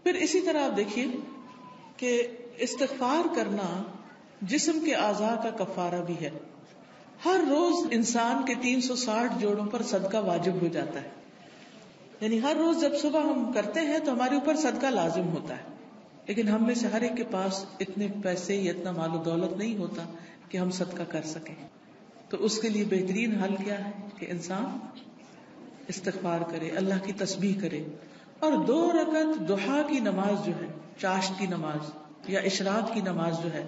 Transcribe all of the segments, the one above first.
پھر اسی طرح آپ دیکھیے کہ استغفار کرنا جسم کے اعضاء کا کفارہ بھی ہے. ہر روز انسان کے 360 جوڑوں پر صدقہ واجب ہو جاتا ہے. یعنی ہر روز جب صبح ہم کرتے ہیں تو ہمارے اوپر صدقہ لازم ہوتا ہے. لیکن ہم میں سے ہر ایک کے پاس اتنے پیسے یا اتنا مال و دولت نہیں ہوتا کہ ہم صدقہ کر سکیں. تو اس کے لیے بہترین حل کیا ہے کہ انسان استغفار کرے, اللہ کی تسبیح کرے, اور 2 رکعت ضحیٰ کی نماز جو ہے, چاشت کی نماز یا اشراق کی نماز جو ہے,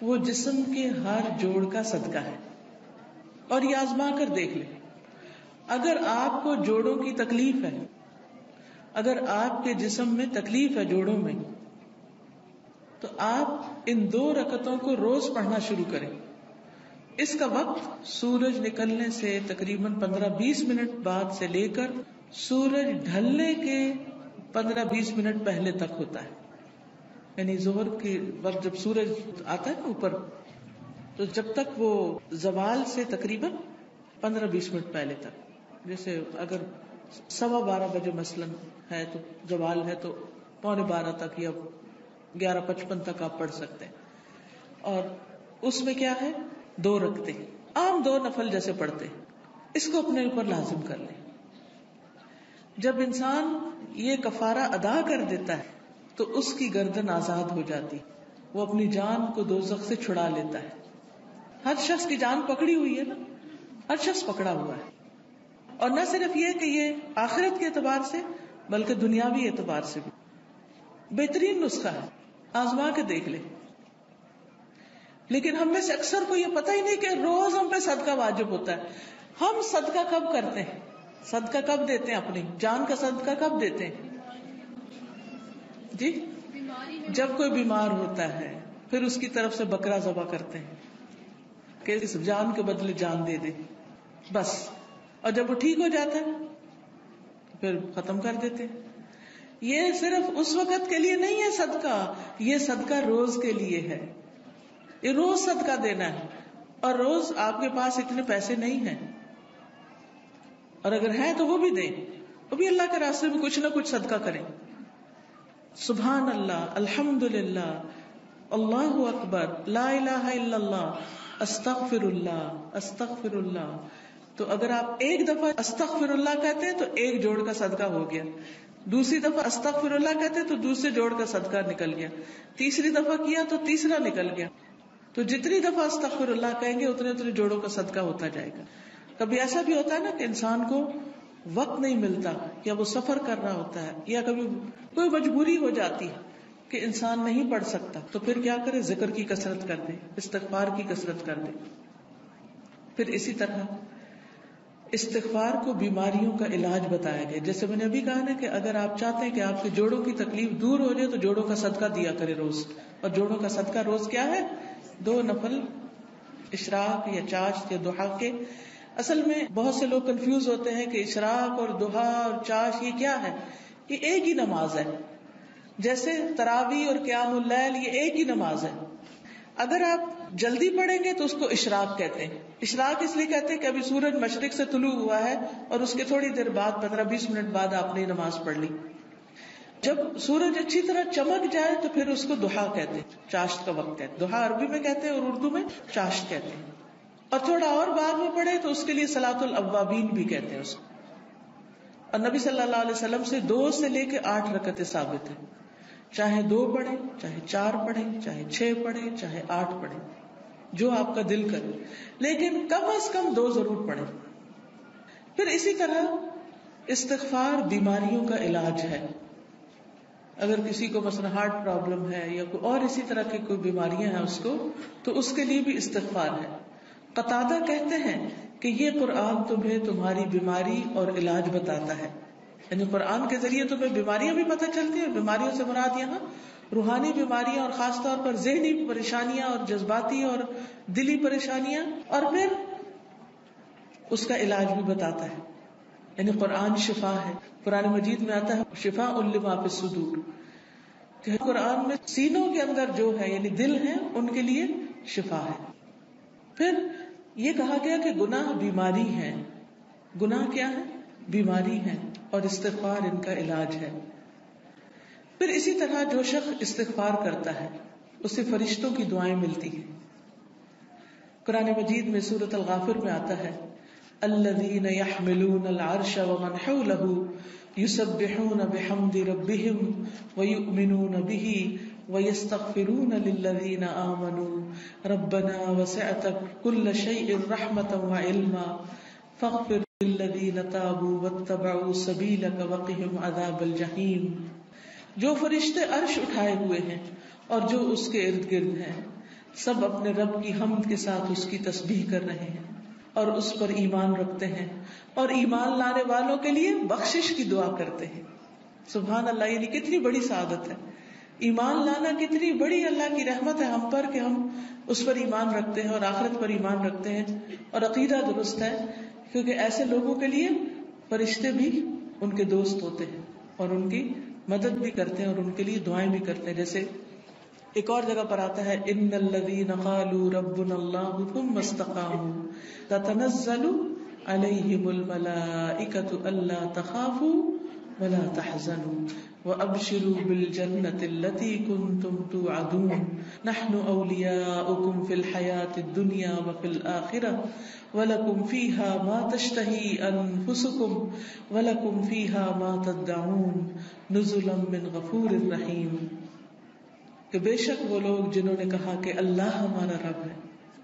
وہ جسم کے ہر جوڑ کا صدقہ ہے. اور یہ آزما کر دیکھ لیں, اگر آپ کو جوڑوں کی تکلیف ہے, اگر آپ کے جسم میں تکلیف ہے جوڑوں میں, تو آپ ان 2 رکعتوں کو روز پڑھنا شروع کریں. اس کا وقت سورج نکلنے سے تقریباً 15-20 منٹ بعد سے لے کر سورج ڈھلنے کے 15-20 منٹ پہلے تک ہوتا ہے. یعنی ظہر کے وقت جب سورج آتا ہے نا اوپر, تو جب تک وہ زوال سے تقریباً 15-20 منٹ پہلے تک. جیسے اگر 12:15 بجے مثلاً ہے تو زوال ہے تو 11:45 تک یا 11:55 تک آپ پڑھ سکتے ہیں. اور اس میں کیا ہے, 2 رکعتیں عام 2 نفل جیسے پڑھتے ہیں, اس کو اپنے اوپر لازم کر لیں. جب انسان یہ کفارہ ادا کر دیتا ہے تو اس کی گردن آزاد ہو جاتی, وہ اپنی جان کو دوزخ سے چھڑا لیتا ہے. ہر شخص کی جان پکڑی ہوئی ہے نا, ہر شخص پکڑا ہوا ہے. اور نہ صرف یہ کہ یہ آخرت کے اعتبار سے بلکہ دنیاوی اعتبار سے بھی بہترین نسخہ ہے, آزما کے دیکھ لیں. لیکن ہم میں سے اکثر کو یہ پتہ ہی نہیں کہ روز ہم پہ صدقہ واجب ہوتا ہے. ہم صدقہ کب کرتے ہیں, صدقہ کب دیتے ہیں, اپنی جان کا صدقہ کب دیتے ہیں جی؟ جب کوئی بیمار ہوتا ہے پھر اس کی طرف سے بکرا ذبح کرتے ہیں کہ اس جان کے بدلے جان دے دے, بس. اور جب وہ ٹھیک ہو جاتا ہے پھر ختم کر دیتے ہیں. یہ صرف اس وقت کے لیے نہیں ہے صدقہ, یہ صدقہ روز کے لیے ہے. یہ روز صدقہ دینا ہے. اور روز آپ کے پاس اتنے پیسے نہیں ہیں, اور اگر ہیں تو وہ بھی دیں, وہ بھی اللہ کے راستے میں کچھ نہ کچھ صدقہ کریں. سبحان اللہ, الحمدللہ, اللہ اکبر, لا الہ الا اللہ, استغفر اللہ, استغفر اللہ. تو اگر آپ ایک دفعہ استغفر اللہ کہتے ہیں تو 1 جوڑ کا صدقہ ہو گیا, دوسری دفعہ استغفر اللہ کہتے ہیں تو دوسرے جوڑ کا صدقہ نکل گیا, تیسری دفعہ کیا تو تیسرا نکل گیا. تو جتنی دفعہ استغفر اللہ کہیں گے اتنے جوڑوں کا صدقہ ہوتا جائے گا. کبھی ایسا بھی ہوتا ہے نا کہ انسان کو وقت نہیں ملتا, یا وہ سفر کر رہا ہوتا ہے, یا کبھی کوئی مجبوری ہو جاتی ہے کہ انسان نہیں پڑھ سکتا, تو پھر کیا کرے, ذکر کی کثرت کر دے, استغفار کی کثرت کر دے. پھر اسی طرح استغفار کو بیماریوں کا علاج بتایا گیا. جیسے میں نے ابھی کہا نا کہ اگر آپ چاہتے ہیں کہ آپ کے جوڑوں کی تکلیف دور ہو جائے تو جوڑوں کا صدقہ دیا کرے روز. اور جوڑوں کا صدقہ روز کیا ہے, 2 نفل اشراق یا چاشت یا ضحیٰ کے. اصل میں بہت سے لوگ کنفیوز ہوتے ہیں کہ اشراق اور ضحیٰ اور چاشت یہ کیا ہے. یہ ایک ہی نماز ہے, جیسے تراویح اور قیام اللیل یہ ایک ہی نماز ہے. اگر آپ جلدی پڑھیں گے تو اس کو اشراق کہتے ہیں. اشراق اس لیے کہتے ہیں کہ ابھی سورج مشرق سے طلوع ہوا ہے اور اس کے تھوڑی دیر بعد 15-20 منٹ بعد آپ نے نماز پڑھ لی. جب سورج اچھی طرح چمک جائے تو پھر اس کو ضحیٰ کہتے ہیں, چاشت کا وقت ہے. ضحیٰ عربی میں کہتے ہیں اور اردو میں چاشت کہتے ہیں. اور تھوڑا اور بعد میں پڑھے تو اس کے لیے صلاۃ الاوابین بھی کہتے ہیں اس کو. اور نبی صلی اللہ علیہ وسلم سے 2 سے لے کے 8 رکعتیں ثابت ہیں. چاہے 2 پڑھیں, چاہے 4 پڑھیں, چاہے 6 پڑھیں, چاہے 8 پڑھیں, جو آپ کا دل کرے, لیکن کم از کم 2 ضرور پڑھیں. پھر اسی طرح استغفار بیماریوں کا علاج ہے. اگر کسی کو مثلا ہارٹ پرابلم ہے یا کوئی اور اسی طرح کی کوئی بیماریاں ہیں اس کو, تو اس کے لیے بھی استغفار ہے. قتادہ کہتے ہیں کہ یہ قرآن تمہیں تمہاری بیماری اور علاج بتاتا ہے. یعنی قرآن کے ذریعے تمہیں بیماریاں بھی پتہ چلتی ہیں. بیماریوں سے مراد یہاں روحانی بیماریاں اور خاص طور پر ذہنی پریشانیاں اور جذباتی اور دلی پریشانیاں, اور پھر اس کا علاج بھی بتاتا ہے. یعنی قرآن شفا ہے. قرآن مجید میں آتا ہے شفاء لما فی الصدور, کہ قرآن میں سینوں کے اندر جو ہے یعنی دل ہے ان کے لیے شفا ہے. پھر یہ کہا گیا کہ گناہ بیماری ہے. گناہ کیا ہے؟ بیماری ہے, اور استغفار ان کا علاج ہے. پھر اسی طرح جو شخص استغفار کرتا ہے اسے فرشتوں کی دعائیں ملتی ہیں. قرآن مجید میں سورۃ الغافر میں آتا ہے الذین یحملون العرش ومن حولہ یسبحون بحمد ربہم ویؤمنون بہ ویستغفرون للذین آمنوا ربنا وسعت کل شیء رحمۃ وعلما فاغفر للذین تابوا واتبعوا سبیلک وقہم عذاب الجحیم. جو فرشتے عرش اٹھائے ہوئے ہیں اور جو اس کے ارد گرد ہیں سب اپنے رب کی حمد کے ساتھ اس کی تسبیح کر رہے ہیں اور اس پر ایمان رکھتے ہیں اور ایمان لانے والوں کے لیے بخشش کی دعا کرتے ہیں. سبحان اللہ، یعنی کتنی بڑی سعادت ہے. ایمان لانا کتنی بڑی اللہ کی رحمت ہے ہم پر کہ ہم اس پر ایمان رکھتے ہیں اور آخرت پر ایمان رکھتے ہیں اور عقیدہ درست ہے، کیونکہ ایسے لوگوں کے لیے فرشتے بھی ان کے دوست ہوتے ہیں اور ان کی مدد بھی کرتے ہیں اور ان کے لیے دعائیں بھی کرتے ہیں. جیسے ایک اور جگہ پر آتا ہے ان الذین قالوا ربنا اللہ ثم استقاموا تتنزل علیہم الملائکۃ الا تخافوا ولا تحزنوا وابشروا بالجنۃ التي كنتم توعدون نحن اولیاؤکم فی الحیاۃ الدنیا وفی الآخرہ وَلَكُمْ فِيهَا مَا تَشْتَهِي أَنفُسُكُمْ وَلَكُمْ فِيهَا مَا تَدَّعُونَ نُزُلًا مِّنْ غَفُورٍ رَحِيمٍ. کہ بے شک وہ لوگ جنہوں نے کہا کہ اللہ ہمارا رب ہے،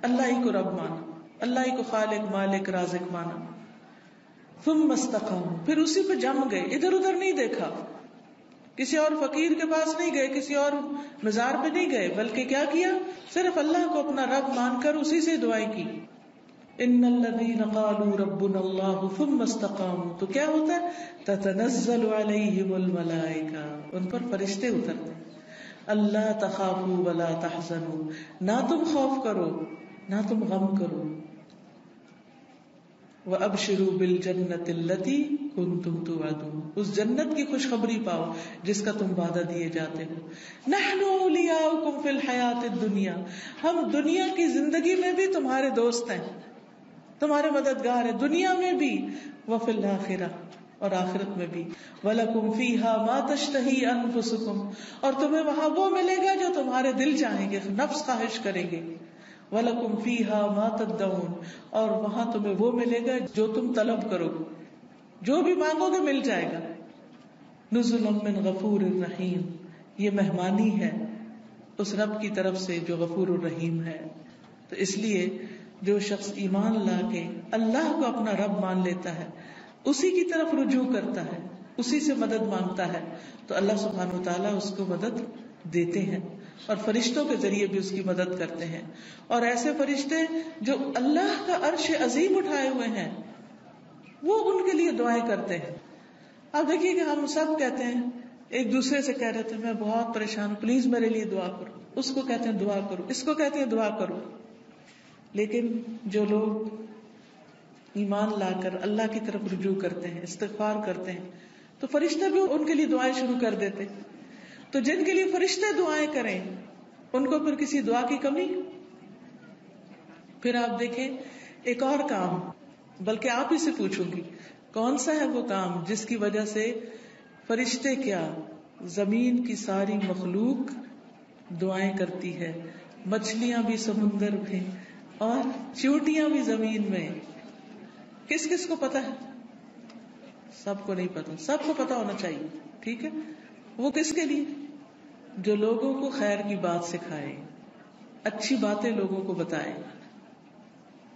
اللہ ہی کو رب مانا، اللہ ہی کو خالق مالک رازق مانا، ثم استقاموا، پھر اسی پہ جم گئے، ادھر ادھر نہیں دیکھا، کسی اور فقیر کے پاس نہیں گئے، کسی اور مزار پہ نہیں گئے، بلکہ کیا کیا؟ صرف اللہ کو اپنا رب مان کر اسی سے دعائیں کی. ان الذین قالوا ربنا اللہ ثم استقاموا، تو کیا ہوتا ہے؟ تتنزل علیہم الملائکہ، ان پر فرشتے اترتے ہیں. اللہ تخافوا ولا تحزنوا، نہ تم خوف کرو نہ تم غم کرو. وابشروا بالجنۃ التي كنتم توعدون، اس جنت کی خوشخبری پاؤ جس کا تم وعدہ دیے جاتے ہو. نحن اولیاؤکم فی الحیاۃ الدنیا، ہم دنیا کی زندگی میں بھی تمہارے دوست ہیں، تمہارے مددگار ہیں، دنیا میں بھی وفی الآخرہ، اور آخرت میں بھی. وَلَكُمْ فِيهَا مَا تَشْتَهِي أَنفُسُكُمْ، اور تمہیں وہاں وہ ملے گا جو تمہارے دل چاہیں گے، نفس خواہش کریں گے. وَلَكُمْ فِيهَا مَا تَدَّعُونَ، اور وہاں تمہیں وہ ملے گا جو تم طلب کرو گے، جو بھی مانگو گے مل جائے گا. نُزُلًا مِّنْ غَفُورٍ رَحِيمٍ، یہ مہمانی ہے اس رب کی طرف سے جو غفور الرحیم ہے. تو اس لیے جو شخص ایمان لا کے اللہ کو اپنا رب مان لیتا ہے، اسی کی طرف رجوع کرتا ہے، اسی سے مدد مانگتا ہے، تو اللہ سبحانہ وتعالیٰ اس کو مدد دیتے ہیں اور فرشتوں کے ذریعے بھی اس کی مدد کرتے ہیں. اور ایسے فرشتے جو اللہ کا عرش عظیم اٹھائے ہوئے ہیں وہ ان کے لیے دعائیں کرتے ہیں. اب دیکھیے کہ ہم سب کہتے ہیں، ایک دوسرے سے کہہ رہے تھے میں بہت پریشان ہوں، پلیز میرے لیے دعا کرو، اس کو کہتے ہیں دعا کرو، اس کو کہتے ہیں دعا کرو. لیکن جو لوگ ایمان لا کر اللہ کی طرف رجوع کرتے ہیں، استغفار کرتے ہیں، تو فرشتے بھی ان کے لیے دعائیں شروع کر دیتے. تو جن کے لیے فرشتے دعائیں کریں ان کو پھر کسی دعا کی کمی. پھر آپ دیکھیں ایک اور کام، بلکہ آپ ہی سے پوچھوں گی کون سا ہے وہ کام جس کی وجہ سے فرشتے کیا زمین کی ساری مخلوق دعائیں کرتی ہے، مچھلیاں بھی سمندر میں اور چیونٹیاں بھی زمین میں. کس کس کو پتا ہے؟ سب کو نہیں پتا، سب کو پتا ہونا چاہیے. ٹھیک ہے، وہ کس کے لیے؟ جو لوگوں کو خیر کی بات سکھائے، اچھی باتیں لوگوں کو بتائے،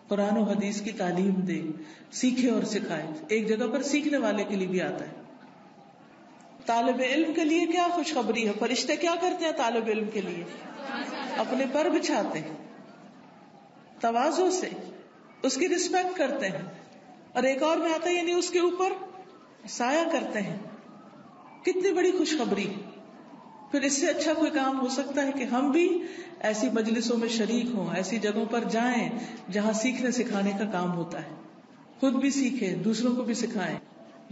قرآن و حدیث کی تعلیم دے، سیکھے اور سکھائے. ایک جگہ پر سیکھنے والے کے لیے بھی آتا ہے. طالب علم کے لیے کیا خوشخبری ہے؟ فرشتے کیا کرتے ہیں طالب علم کے لیے؟ اپنے پر بچھاتے ہیں، تواضع سے اس کی رسپیکٹ کرتے ہیں. اور ایک اور میں آتا ہے یعنی اس کے اوپر سایہ کرتے ہیں. کتنی بڑی خوشخبری. پھر اس سے اچھا کوئی کام ہو سکتا ہے کہ ہم بھی ایسی مجلسوں میں شریک ہوں، ایسی جگہوں پر جائیں جہاں سیکھنے سکھانے کا کام ہوتا ہے. خود بھی سیکھیں، دوسروں کو بھی سکھائیں،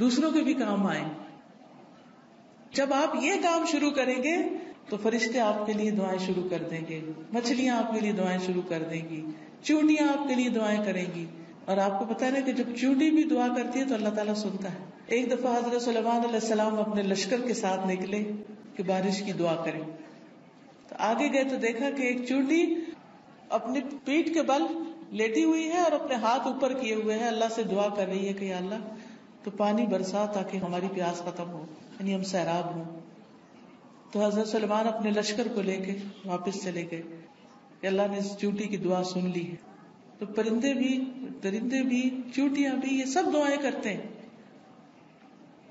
دوسروں کے بھی کام آئیں. جب آپ یہ کام شروع کریں گے تو فرشتے آپ کے لیے دعائیں شروع کر دیں گے، مچھلیاں آپ کے لیے دعائیں شروع کر دیں گی، چیونٹیاں آپ کے لیے دعائیں کریں گی. اور آپ کو پتا ہے کہ جب چیونٹی بھی دعا کرتی ہے تو اللہ تعالیٰ سنتا ہے. ایک دفعہ حضرت سلیمان علیہ السلام اپنے لشکر کے ساتھ نکلے کہ بارش کی دعا کریں. تو آگے گئے تو دیکھا کہ ایک چونٹی اپنی پیٹھ کے بل لیٹی ہوئی ہے اور اپنے ہاتھ اوپر کیے ہوئے ہیں, اللہ سے دعا کر رہی ہے کہ یا اللہ تو پانی برسا تاکہ ہماری پیاس ختم ہو, یعنی ہم سیراب ہوں. تو حضرت سلیمان اپنے لشکر کو لے کے واپس چلے گئے کہ اللہ نے اس چونٹی کی دعا سن لی ہے. تو پرندے بھی, درندے بھی, چونٹیاں بھی, یہ سب دعائیں کرتے ہیں.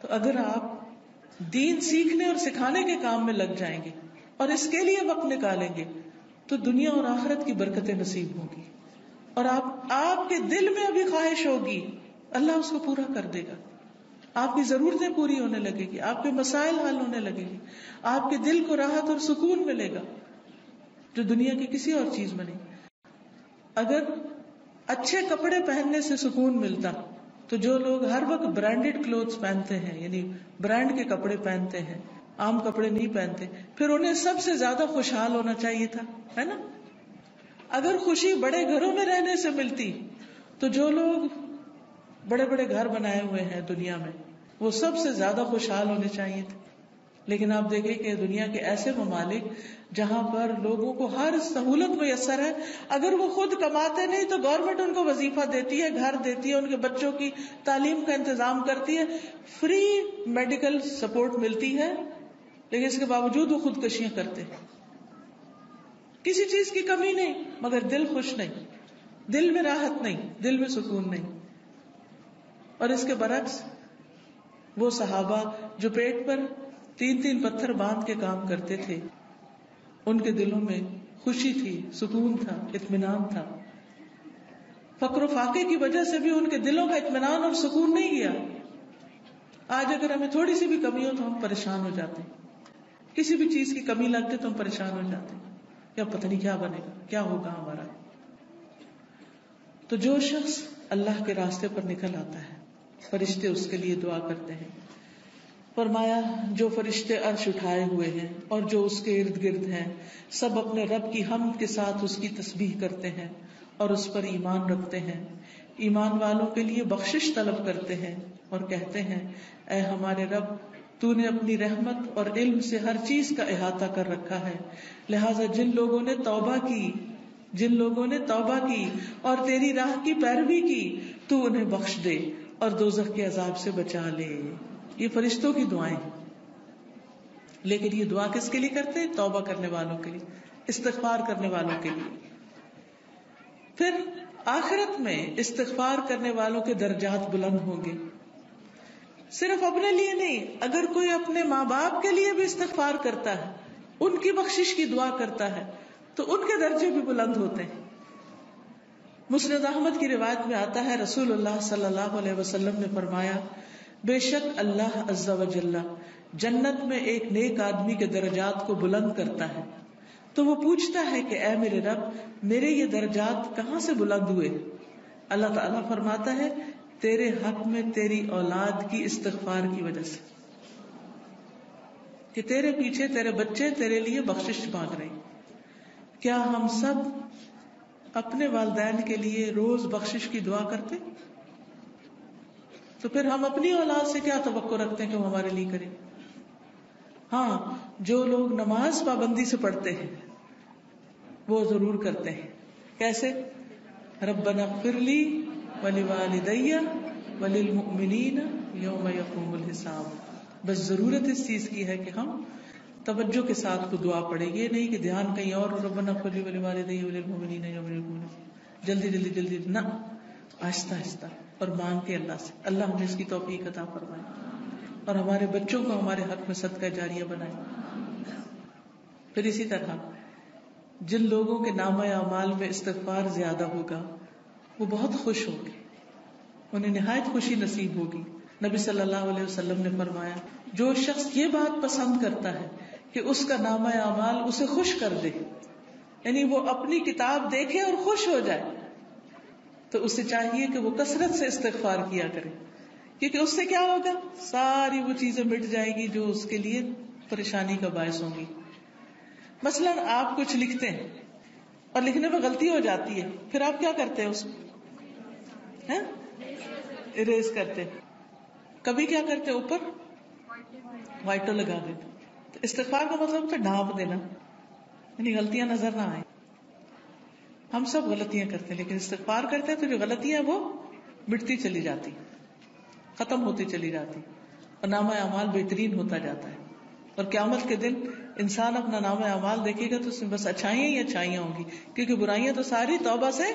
تو اگر آپ دین سیکھنے اور سکھانے کے کام میں لگ جائیں گے اور اس کے لیے وقت نکالیں گے تو دنیا اور آخرت کی برکتیں نصیب ہوں گی, اور آپ کے دل میں ابھی خواہش ہوگی اللہ اس کو پورا کر دے گا. آپ کی ضرورتیں پوری ہونے لگے گی, آپ کے مسائل حل ہونے لگے گی, آپ کے دل کو راحت اور سکون ملے گا جو دنیا کی کسی اور چیز میں نہیں. اگر اچھے کپڑے پہننے سے سکون ملتا تو جو لوگ ہر وقت برانڈیڈ کلوتھس پہنتے ہیں, یعنی برانڈ کے کپڑے پہنتے ہیں, عام کپڑے نہیں پہنتے, پھر انہیں سب سے زیادہ خوشحال ہونا چاہیے تھا, ہے نا. اگر خوشی بڑے گھروں میں رہنے سے ملتی تو جو لوگ بڑے بڑے گھر بنائے ہوئے ہیں دنیا میں وہ سب سے زیادہ خوشحال ہونے چاہیے تھے. لیکن آپ دیکھیں کہ دنیا کے ایسے ممالک جہاں پر لوگوں کو ہر سہولت میسر ہے, اگر وہ خود کماتے نہیں تو گورنمنٹ ان کو وظیفہ دیتی ہے, گھر دیتی ہے, ان کے بچوں کی تعلیم کا انتظام کرتی ہے, فری میڈیکل سپورٹ ملتی ہے, لیکن اس کے باوجود وہ خودکشیاں کرتے ہیں. کسی چیز کی کمی نہیں مگر دل خوش نہیں, دل میں راحت نہیں, دل میں سکون نہیں. اور اس کے برعکس وہ صحابہ جو پیٹ پر 3 پتھر باندھ کے کام کرتے تھے, ان کے دلوں میں خوشی تھی, سکون تھا, اطمینان تھا. فقر و فاقے کی وجہ سے بھی ان کے دلوں کا اطمینان اور سکون نہیں گیا. آج اگر ہمیں تھوڑی سی بھی کمی ہو تو ہم پریشان ہو جاتے ہیں, کسی بھی چیز کی کمی لگتے تو ہم پریشان ہو جاتے ہیں, یا پتہ نہیں کیا بنے گا, کیا ہوگا ہمارا. تو جو شخص اللہ کے راستے پر نکل آتا ہے فرشتے اس کے لیے دعا کرتے ہیں. فرمایا جو فرشتے عرش اٹھائے ہوئے ہیں اور جو اس کے ارد گرد ہیں سب اپنے رب کی حمد کے ساتھ اس کی تسبیح کرتے ہیں اور اس پر ایمان رکھتے ہیں. ایمان والوں کے لیے بخشش طلب کرتے ہیں اور کہتے ہیں اے ہمارے رب تو نے اپنی رحمت اور علم سے ہر چیز کا احاطہ کر رکھا ہے, لہٰذا جن لوگوں نے توبہ کی اور تیری راہ کی پیروی کی تو انہیں بخش دے اور دوزخ کے عذاب سے بچا لے. یہ فرشتوں کی دعائیں ہیں, لیکن یہ دعا کس کے لیے کرتے ہیں؟ توبہ کرنے والوں کے لیے, استغفار کرنے والوں کے لیے. پھر آخرت میں استغفار کرنے والوں کے درجات بلند ہوں گے. صرف اپنے لیے نہیں, اگر کوئی اپنے ماں باپ کے لیے بھی استغفار کرتا ہے, ان کی بخشش کی دعا کرتا ہے تو ان کے درجے بھی بلند ہوتے ہیں. مسند احمد کی روایت میں آتا ہے رسول اللہ صلی اللہ علیہ وسلم نے فرمایا بے شک اللہ عز و جل جنت میں ایک نیک آدمی کے درجات کو بلند کرتا ہے تو وہ پوچھتا ہے کہ اے میرے رب میرے یہ درجات کہاں سے بلند ہوئے؟ اللہ تعالیٰ فرماتا ہے تیرے حق میں تیری اولاد کی استغفار کی وجہ سے, کہ تیرے پیچھے تیرے بچے تیرے لیے بخشش مانگ رہے ہیں. کیا ہم سب اپنے والدین کے لیے روز بخشش کی دعا کرتے؟ تو پھر ہم اپنی اولاد سے کیا توقع رکھتے ہیں کہ وہ ہمارے لیے کرے؟ ہاں, جو لوگ نماز پابندی سے پڑھتے ہیں وہ ضرور کرتے ہیں. کیسے؟ ربنا اغفر لی ولوالدی وللمؤمنین یوم یقوم الحساب. بس ضرورت اس چیز کی ہے کہ ہم توجہ کے ساتھ کو دعا پڑھیں, یہ نہیں کہ دھیان کہیں اور, ربنا اغفر لی ولوالدی وللمؤمنین یوم یقوم الحساب, جلدی نہ, آہستہ آہستہ اور مانگ کے اللہ سے. اللہ ہمیں اس کی توفیق عطا فرمائے اور ہمارے بچوں کو ہمارے حق میں صدقہ جاریہ بنائے. پھر اسی طرح جن لوگوں کے نامہ اعمال میں استغفار زیادہ ہوگا وہ بہت خوش ہوں گے, انہیں نہایت خوشی نصیب ہوگی. نبی صلی اللہ علیہ وسلم نے فرمایا جو شخص یہ بات پسند کرتا ہے کہ اس کا نامہ اعمال اسے خوش کر دے, یعنی وہ اپنی کتاب دیکھے اور خوش ہو جائے, تو اسے چاہیے کہ وہ کثرت سے استغفار کیا کرے, کیونکہ اس سے کیا ہوگا, ساری وہ چیزیں مٹ جائیں گی جو اس کے لیے پریشانی کا باعث ہوں گی. مثلا آپ کچھ لکھتے ہیں اور لکھنے میں غلطی ہو جاتی ہے, پھر آپ کیا کرتے ہیں, اس کو اریز کرتے ہیں. کبھی کیا کرتے ہیں, اوپر وائٹر لگا دیتے, تو استغفار کا مطلب ہوتا ہے ڈھانپ دینا، یعنی غلطیاں نظر نہ آئیں. ہم سب غلطیاں کرتے ہیں، لیکن استغفار کرتے ہیں تو جو غلطیاں وہ مٹتی چلی جاتی، ختم ہوتی چلی جاتی، اور نامہ اعمال بہترین ہوتا جاتا ہے. اور قیامت کے دن انسان اپنا نامہ اعمال دیکھے گا تو اس میں بس اچھائیاں ہی اچھائیاں ہوں گی، کیونکہ برائیاں تو ساری توبہ سے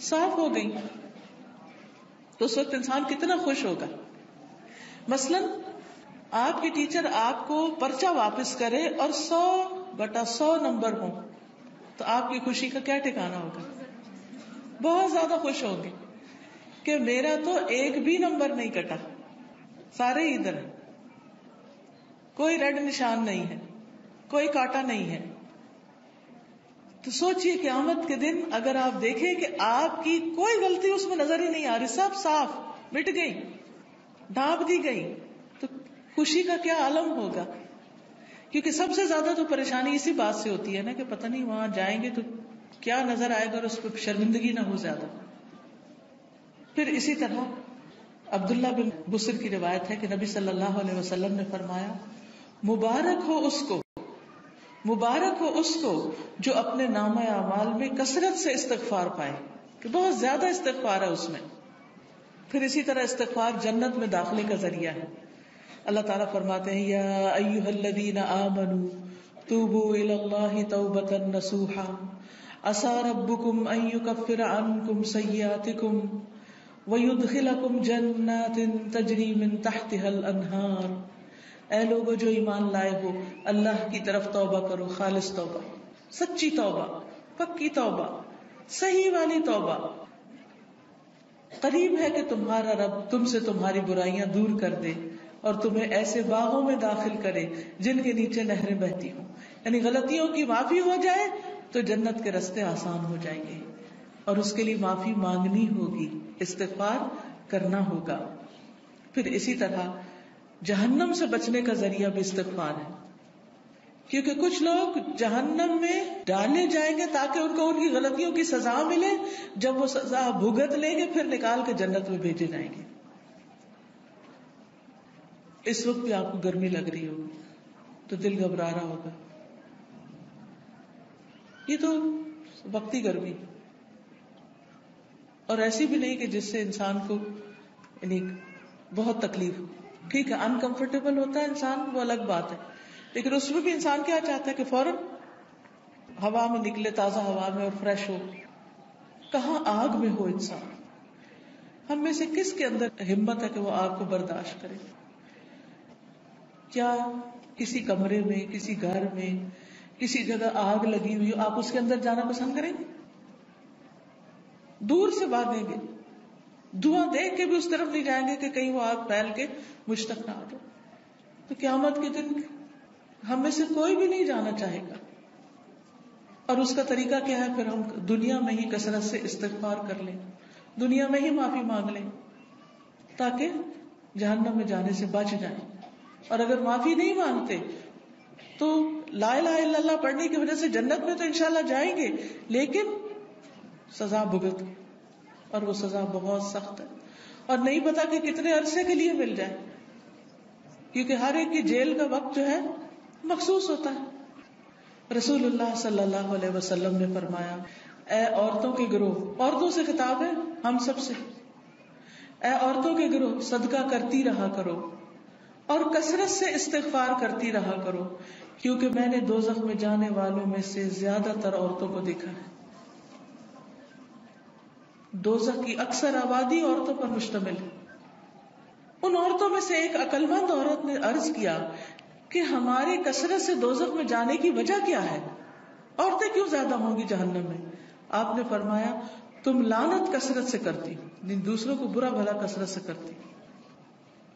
صاف ہو گئی. تو اس وقت انسان کتنا خوش ہوگا. مثلاً آپ کی ٹیچر آپ کو پرچہ واپس کرے اور 100/100 نمبر ہوں تو آپ کی خوشی کا کیا ٹھکانا ہوگا؟ بہت زیادہ خوش ہوں گے کہ میرا تو ایک بھی نمبر نہیں کٹا، سارے ہی ادھر ہیں، کوئی ریڈ نشان نہیں ہے، کوئی کاٹا نہیں ہے. تو سوچئے قیامت کے دن اگر آپ دیکھیں کہ آپ کی کوئی غلطی اس میں نظر ہی نہیں آ رہی، سب صاف مٹ گئی، ڈھانپ دی گئی، تو خوشی کا کیا عالم ہوگا. کیونکہ سب سے زیادہ تو پریشانی اسی بات سے ہوتی ہے نا کہ پتہ نہیں وہاں جائیں گے تو کیا نظر آئے گا اور اس پہ شرمندگی نہ ہو زیادہ. پھر اسی طرح عبداللہ بن بصر کی روایت ہے کہ نبی صلی اللہ علیہ وسلم نے فرمایا، مبارک ہو اس کو جو اپنے نامہ اعمال میں کثرت سے استغفار پائے، کہ بہت زیادہ استغفار ہے اس میں. پھر اسی طرح استغفار جنت میں داخلے کا ذریعہ ہے. اللہ تعالیٰ فرماتے ہیں، یا ایھا الذین آمنوا توبوا الی اللہ توبۃ نصوحا عسى ربکم ان یکفر عنکم سیئاتکم وَيُدْخِلَكُمْ جَنَّاتٍ تَجْرِي مِن تَحْتِهَا الْأَنْهَارُ. اے لوگو جو ایمان لائے ہو، اللہ کی طرف توبہ کرو، خالص توبہ، سچی توبہ، پکی توبہ، صحیح والی توبہ. قریب ہے کہ تمہارا رب تم سے تمہاری برائیاں دور کر دے اور تمہیں ایسے باغوں میں داخل کرے جن کے نیچے نہریں بہتی ہوں. یعنی غلطیوں کی معافی ہو جائے تو جنت کے راستے آسان ہو جائیں گے، اور اس کے لیے معافی مانگنی ہوگی، استغفار کرنا ہوگا. پھر اسی طرح جہنم سے بچنے کا ذریعہ بھی استغفار ہے، کیونکہ کچھ لوگ جہنم میں ڈالے جائیں گے تاکہ ان کو ان کی غلطیوں کی سزا ملے، جب وہ سزا بھگت لیں گے پھر نکال کے جنت میں بھیجے جائیں گے. اس وقت بھی آپ کو گرمی لگ رہی ہوگی تو دل گھبرا رہا ہوگا، یہ تو وقتی گرمی، اور ایسی بھی نہیں کہ جس سے انسان کو یعنی بہت تکلیف ہو. ٹھیک ہے انکمفرٹیبل ہوتا ہے انسان، وہ الگ بات ہے، لیکن اس میں بھی انسان کیا چاہتا ہے کہ فوراً ہوا میں نکلے، تازہ ہوا میں، اور فریش ہو. کہاں آگ میں ہو انسان. ہم میں سے کس کے اندر ہمت ہے کہ وہ آگ کو برداشت کرے؟ کیا کسی کمرے میں، کسی گھر میں، کسی جگہ آگ لگی ہوئی ہو، آپ اس کے اندر جانا پسند کریں گے؟ دور سے بھاگیں گے، دھواں دیکھ کے بھی اس طرف نہیں جائیں گے کہ کہیں وہ آگ پھیل کے مجھ تک نہ آ جائے. تو قیامت کے دن ہم میں سے کوئی بھی نہیں جانا چاہے گا. اور اس کا طریقہ کیا ہے؟ پھر ہم دنیا میں ہی کثرت سے استغفار کر لیں، دنیا میں ہی معافی مانگ لیں تاکہ جہنم میں جانے سے بچ جائیں. اور اگر معافی نہیں مانگتے تو لا الہ الا اللہ پڑھنے کی وجہ سے جنت میں تو انشاءاللہ جائیں گے، لیکن سزا بھگت، اور وہ سزا بہت سخت ہے، اور نہیں پتا کہ کتنے عرصے کے لیے مل جائے، کیونکہ ہر ایک کی جیل کا وقت جو ہے مخصوص ہوتا ہے. رسول اللہ صلی اللہ علیہ وسلم نے فرمایا، اے عورتوں کے گروہ، عورتوں سے خطاب ہے ہم سب سے، اے عورتوں کے گروہ صدقہ کرتی رہا کرو اور کثرت سے استغفار کرتی رہا کرو، کیونکہ میں نے دوزخ میں جانے والوں میں سے زیادہ تر عورتوں کو دیکھا ہے. دوزخ کی اکثر آبادی عورتوں پر مشتمل ہے. ان عورتوں میں سے ایک عقل مند عورت نے عرض کیا کہ ہماری کثرت سے دوزخ میں جانے کی وجہ کیا ہے؟ عورتیں کیوں زیادہ ہوں گی جہنم میں؟ آپ نے فرمایا، تم لعنت کثرت سے کرتی، دوسروں کو برا بھلا کثرت سے کرتی،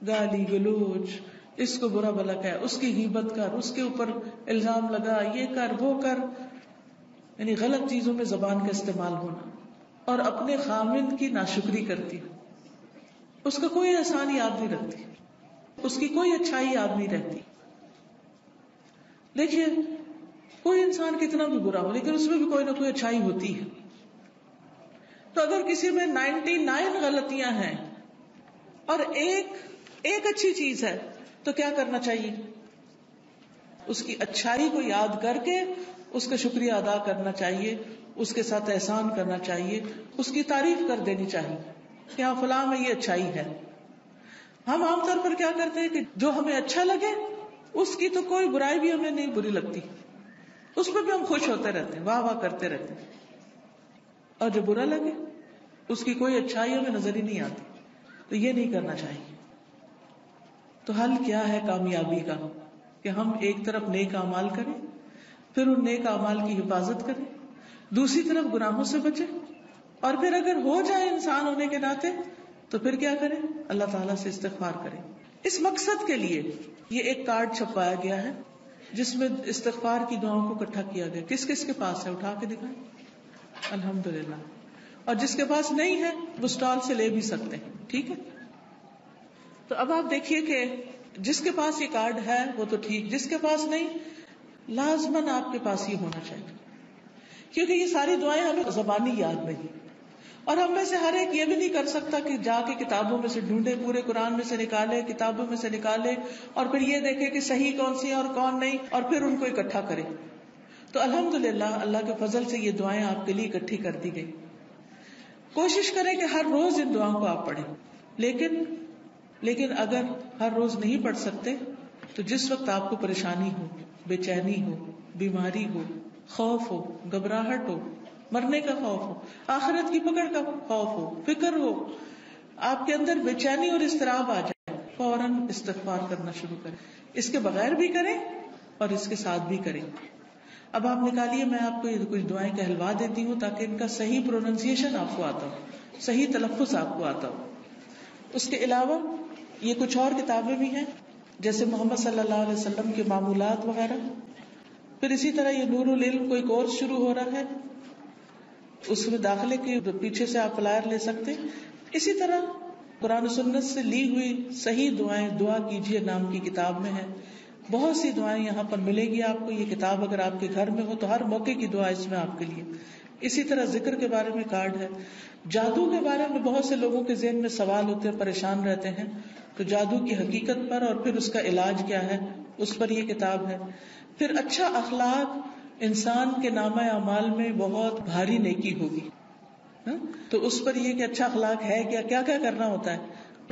گالی گلوچ، اس کو برا بھلا کہہ، اس کی غیبت کر، اس کے اوپر الزام لگا، یہ کر وہ کر، یعنی غلط چیزوں میں زبان کا استعمال ہونا، اور اپنے خامند کی ناشکری کرتی، اس کا کوئی احسان یاد نہیں رکھتی، اس کی کوئی اچھائی یاد نہیں رہتی. دیکھیے کوئی انسان کتنا بھی برا ہو لیکن اس میں بھی کوئی نہ کوئی اچھائی ہوتی ہے. تو اگر کسی میں 99 غلطیاں ہیں اور ایک اچھی چیز ہے تو کیا کرنا چاہیے؟ اس کی اچھائی کو یاد کر کے اس کا شکریہ ادا کرنا چاہیے، اس کے ساتھ احسان کرنا چاہیے، اس کی تعریف کر دینی چاہیے کہ ہاں فلاں میں یہ اچھائی ہے. ہم عام طور پر کیا کرتے ہیں کہ جو ہمیں اچھا لگے اس کی تو کوئی برائی بھی ہمیں نہیں بری لگتی، اس پہ بھی ہم خوش ہوتے رہتے ہیں، واہ واہ کرتے رہتے ہیں، اور جو برا لگے اس کی کوئی اچھائی ہمیں نظر ہی نہیں آتی. تو یہ نہیں کرنا چاہیے. تو حل کیا ہے کامیابی کا؟ کہ ہم ایک طرف نیک اعمال کریں، پھر ان نیک اعمال کی حفاظت کریں، دوسری طرف گناہوں سے بچیں، اور پھر اگر ہو جائے انسان ہونے کے ناطے تو پھر کیا کریں؟ اللہ تعالیٰ سے استغفار کریں. اس مقصد کے لیے یہ ایک کارڈ چھپوایا گیا ہے جس میں استغفار کی دعاؤں کو اکٹھا کیا گیا. کس کس کے پاس ہے؟ اٹھا کے دکھائیں. الحمدللہ. اور جس کے پاس نہیں ہے وہ اسٹال سے لے بھی سکتے ہیں. ٹھیک ہے. تو اب آپ دیکھیے کہ جس کے پاس یہ کارڈ ہے وہ تو ٹھیک، جس کے پاس نہیں لازماً آپ کے پاس ہی ہونا چاہیے، کیونکہ یہ ساری دعائیں ہمیں زبانی یاد نہیں، اور ہم میں سے ہر ایک یہ بھی نہیں کر سکتا کہ جا کے کتابوں میں سے ڈھونڈے، پورے قرآن میں سے نکالے، کتابوں میں سے نکالے، اور پھر یہ دیکھے کہ صحیح کون سی ہے اور کون نہیں، اور پھر ان کو اکٹھا کرے. تو الحمدللہ اللہ کے فضل سے یہ دعائیں آپ کے لیے اکٹھی کر دی گئی. کوشش کریں کہ ہر روز ان دعاؤں کو آپ پڑھیں، لیکن اگر ہر روز نہیں پڑھ سکتے تو جس وقت آپ کو پریشانی ہو، بے چینی ہو، بیماری ہو، خوف ہو، گھبراہٹ ہو، مرنے کا خوف ہو، آخرت کی پکڑ کا خوف ہو، فکر ہو، آپ کے اندر بے چینی اور اضطراب آ جائے، فوراً استغفار کرنا شروع کریں. اس کے بغیر بھی کریں اور اس کے ساتھ بھی کریں. اب آپ نکالیے، میں آپ کو یہ کچھ دعائیں کہلوا دیتی ہوں تاکہ ان کا صحیح پروننسیشن آپ کو آتا ہو، صحیح تلفظ آپ کو آتا ہو. اس کے علاوہ یہ کچھ اور کتابیں بھی ہیں جیسے محمد صلی اللہ علیہ وسلم کے معمولات وغیرہ. پھر اسی طرح یہ نور العلم کوئی کورس شروع ہو رہا ہے، اس میں داخلے کے پیچھے سے آپ فلائر لے سکتے. اسی طرح قرآن و سنت سے لی ہوئی صحیح دعائیں دعا کیجیے نام کی کتاب میں ہے. بہت سی دعائیں یہاں پر ملے گی آپ کو. یہ کتاب اگر آپ کے گھر میں ہو تو ہر موقع کی دعا اس میں آپ کے لیے. اسی طرح ذکر کے بارے میں کارڈ ہے. جادو کے بارے میں بہت سے لوگوں کے ذہن میں سوال ہوتے ہیں، پریشان رہتے ہیں، تو جادو کی حقیقت پر اور پھر اس کا علاج کیا ہے اس پر یہ کتاب ہے. پھر اچھا اخلاق انسان کے نامہ اعمال میں بہت بھاری نیکی ہوگی، تو اس پر یہ کہ اچھا اخلاق ہے کیا کیا کرنا ہوتا ہے،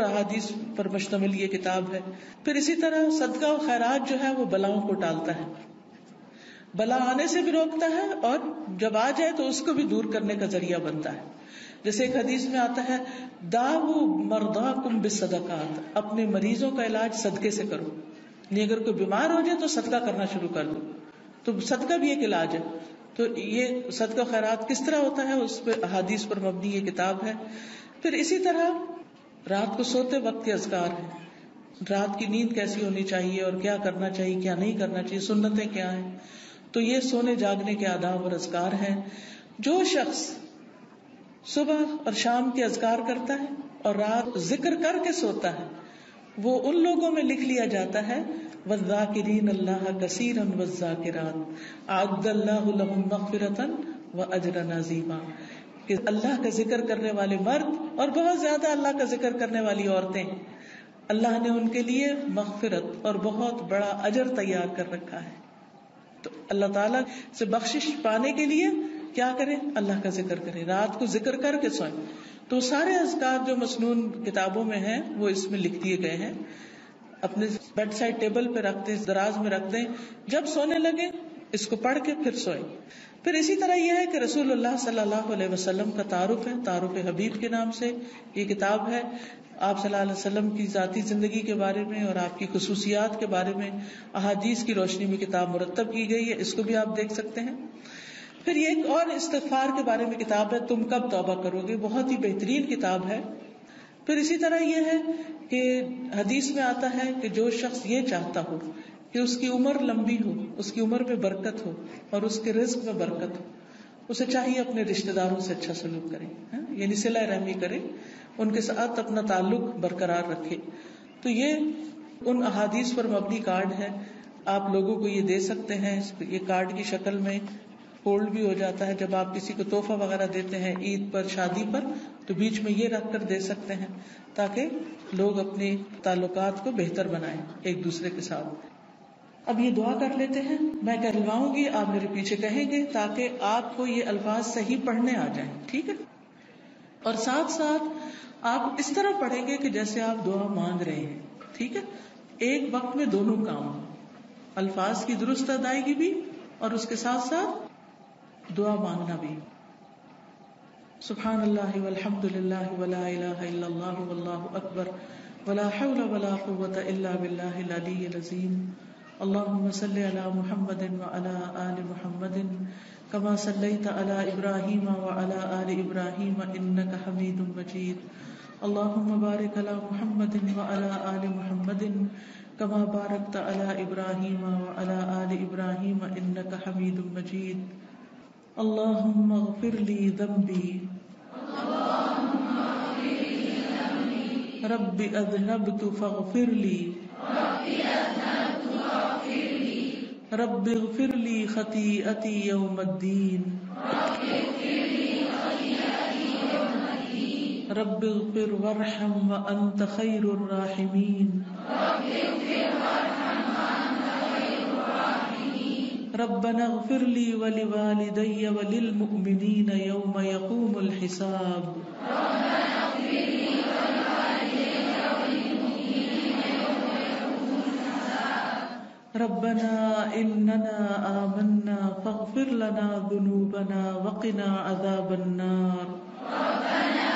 احادیث پر مشتمل یہ کتاب ہے. پھر اسی طرح صدقہ و خیرات جو ہے وہ بلاؤں کو ٹالتا ہے، بلا آنے سے بھی روکتا ہے اور جب آ جائے تو اس کو بھی دور کرنے کا ذریعہ بنتا ہے. جیسے ایک حدیث میں آتا ہے داؤ مرضاکم بالصدقات، اپنے مریضوں کا علاج صدقے سے کرو. نہیں اگر کوئی بیمار ہو جائے تو صدقہ کرنا شروع کر دو، تو صدقہ بھی ایک علاج ہے. تو یہ صدقہ خیرات کس طرح ہوتا ہے اس پہ احادیث پر مبنی یہ کتاب ہے. پھر اسی طرح رات کو سوتے وقت کے اذکار ہیں، رات کی نیند کیسی ہونی چاہیے اور کیا کرنا چاہیے کیا نہیں کرنا چاہیے، سنتیں کیا ہیں. تو یہ سونے جاگنے کے آداب اور اذکار ہیں. جو شخص صبح اور شام کے اذکار کرتا ہے اور رات ذکر کر کے سوتا ہے وہ ان لوگوں میں لکھ لیا جاتا ہے والذاکرین اللہ کثیرا والذاکرات اعد اللہ لهم مغفرۃ واجرا عظیما، کہ اللہ کا ذکر کرنے والے مرد اور بہت زیادہ اللہ کا ذکر کرنے والی عورتیں، اللہ نے ان کے لیے مغفرت اور بہت بڑا اجر تیار کر رکھا ہے. تو اللہ تعالیٰ سے بخشش پانے کے لیے کیا کریں؟ اللہ کا ذکر کریں، رات کو ذکر کر کے سوئیں. تو سارے اذکار جو مسنون کتابوں میں ہیں وہ اس میں لکھ دیے گئے ہیں. اپنے بیڈ سائڈ ٹیبل پہ رکھ دیں، دراز میں رکھ دیں، جب سونے لگے اس کو پڑھ کے پھر سوئیں. پھر اسی طرح یہ ہے کہ رسول اللہ صلی اللہ علیہ وسلم کا تعارف ہے، تعارف حبیب کے نام سے یہ کتاب ہے. آپ صلی اللہ علیہ وسلم کی ذاتی زندگی کے بارے میں اور آپ کی خصوصیات کے بارے میں احادیث کی روشنی میں کتاب مرتب کی گئی ہے، اس کو بھی آپ دیکھ سکتے ہیں. پھر یہ ایک اور استغفار کے بارے میں کتاب ہے، تم کب توبہ کرو گے، بہت ہی بہترین کتاب ہے. پھر اسی طرح یہ ہے کہ حدیث میں آتا ہے کہ جو شخص یہ چاہتا ہو کہ اس کی عمر لمبی ہو، اس کی عمر میں برکت ہو اور اس کے رزق میں برکت ہو، اسے چاہیے اپنے رشتہ داروں سے اچھا سلوک کرے، یعنی صلہ رحمی کرے، ان کے ساتھ اپنا تعلق برقرار رکھے. تو یہ ان احادیث پر مبنی کارڈ ہے، آپ لوگوں کو یہ دے سکتے ہیں. یہ کارڈ کی شکل میں فولڈ بھی ہو جاتا ہے، جب آپ کسی کو تحفہ وغیرہ دیتے ہیں عید پر، شادی پر، تو بیچ میں یہ رکھ کر دے سکتے ہیں تاکہ لوگ اپنے تعلقات کو بہتر بنائیں ایک دوسرے کے ساتھ. اب یہ دعا کر لیتے ہیں، میں کہلواؤں گی، آپ میرے پیچھے کہیں گے تاکہ آپ کو یہ الفاظ صحیح پڑھنے آ جائیں، ٹھیک ہے؟ اور ساتھ ساتھ آپ اس طرح پڑھیں گے کہ جیسے آپ دعا مانگ رہے ہیں، ٹھیک ہے؟ ایک وقت میں دونوں کام، الفاظ کی درست ادائیگی بھی اور اس کے ساتھ ساتھ دعا مانگنا بھی. سبحان اللہ والحمد للہ ولا الہ الا اللہ واللہ اکبر ولا حول ولا قوة الا باللہ العلی العظیم. اللهم صل على محمد وعلى آل محمد كما صليت على إبراهيم وعلى آل إبراهيم إنك حميد مجيد. اللهم بارك على محمد وعلى آل محمد كما باركت على إبراهيم وعلى آل إبراهيم إنك حميد مجيد. اللهم اغفر لي ذنبي رب أذنبت فاغفر لي رب اغفر لي خطيئتي يوم الدين رب اغفر وارحم وأنت خير الراحمين ربنا اغفر لي ولوالدي وللمؤمنين يوم يقوم الحساب. ربنا إننا آمنا فاغفر لنا ذنوبنا وقنا عذاب النار. ربنا